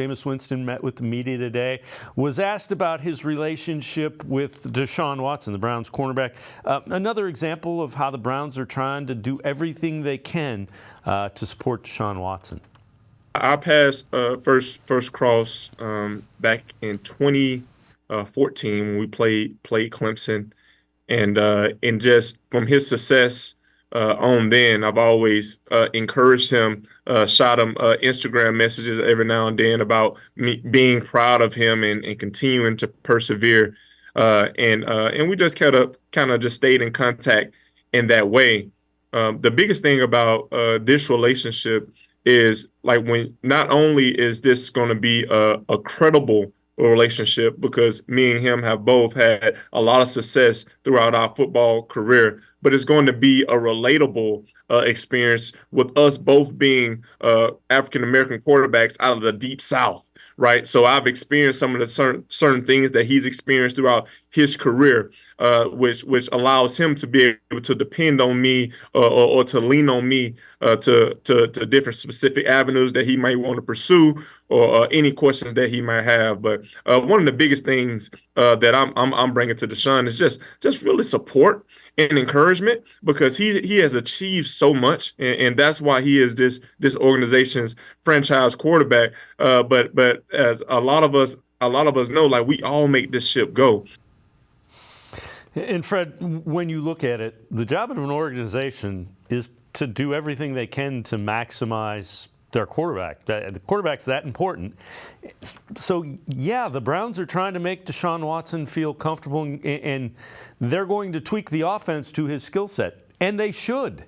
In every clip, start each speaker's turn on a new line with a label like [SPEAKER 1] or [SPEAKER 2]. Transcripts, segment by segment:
[SPEAKER 1] Jameis Winston met with the media today, was asked about his relationship with Deshaun Watson, the Browns cornerback. Another example of how the Browns are trying to do everything they can to support Deshaun Watson.
[SPEAKER 2] I passed first cross back in 2014 when we played Clemson, and just from his success on then, I've always encouraged him, shot him Instagram messages every now and then about me being proud of him and continuing to persevere, and we just kind of just stayed in contact in that way. The biggest thing about this relationship is like when not only is this going to be a credible relationship because me and him have both had a lot of success throughout our football career, but it's going to be a relatable experience with us both being African American quarterbacks out of the deep South. Right. So I've experienced some of the certain things that he's experienced throughout his career, which allows him to be able to depend on me or to lean on me to different specific avenues that he might want to pursue or any questions that he might have. But one of the biggest things that I'm bringing to Deshaun is just really support and encouragement because he has achieved so much, and that's why he is this organization's franchise quarterback. But as a lot of us know, like we all make this ship go.
[SPEAKER 1] And Fred, when you look at it, the job of an organization is to do everything they can to maximize their quarterback. The quarterback's that important. So, yeah, the Browns are trying to make Deshaun Watson feel comfortable, and they're going to tweak the offense to his skill set, and they should.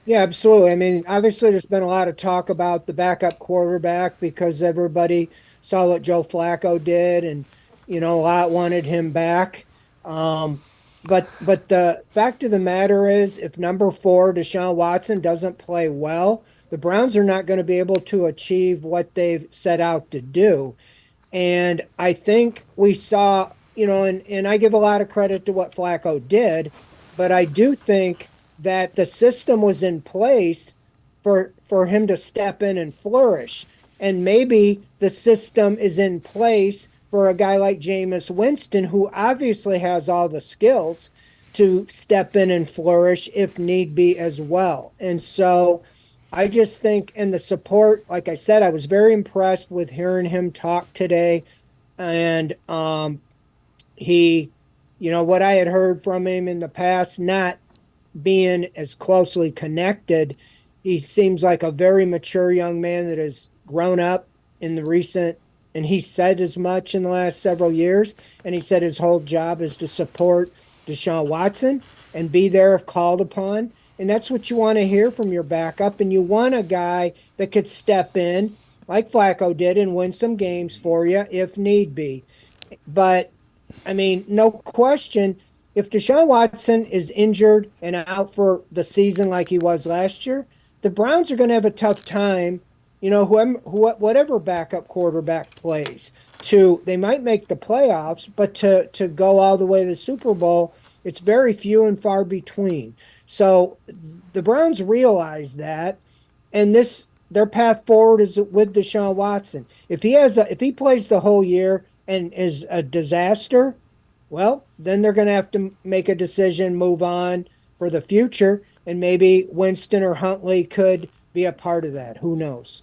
[SPEAKER 3] Yeah, absolutely. I mean, obviously there's been a lot of talk about the backup quarterback because everybody saw what Joe Flacco did, and, a lot wanted him back. But the fact of the matter is, if number 4, Deshaun Watson, doesn't play well, the Browns are not going to be able to achieve what they've set out to do. And I think we saw, and I give a lot of credit to what Flacco did, but I do think that the system was in place for him to step in and flourish. And maybe the system is in place for a guy like Jameis Winston, who obviously has all the skills to step in and flourish if need be as well. And so I just think, and the support, like I said, I was very impressed with hearing him talk today. And he, what I had heard from him in the past, not being as closely connected, he seems like a very mature young man that has grown up in the recent, and he said as much in the last several years, and he said his whole job is to support Deshaun Watson and be there if called upon. And that's what you want to hear from your backup, and you want a guy that could step in like Flacco did and win some games for you if need be. But, I mean, no question, if Deshaun Watson is injured and out for the season like he was last year, the Browns are going to have a tough time, whatever backup quarterback plays. They might make the playoffs, but to go all the way to the Super Bowl, it's very few and far between. So the Browns realize that, and their path forward is with Deshaun Watson. If he plays the whole year and is a disaster, well, then they're going to have to make a decision, move on for the future, and maybe Winston or Huntley could be a part of that. Who knows?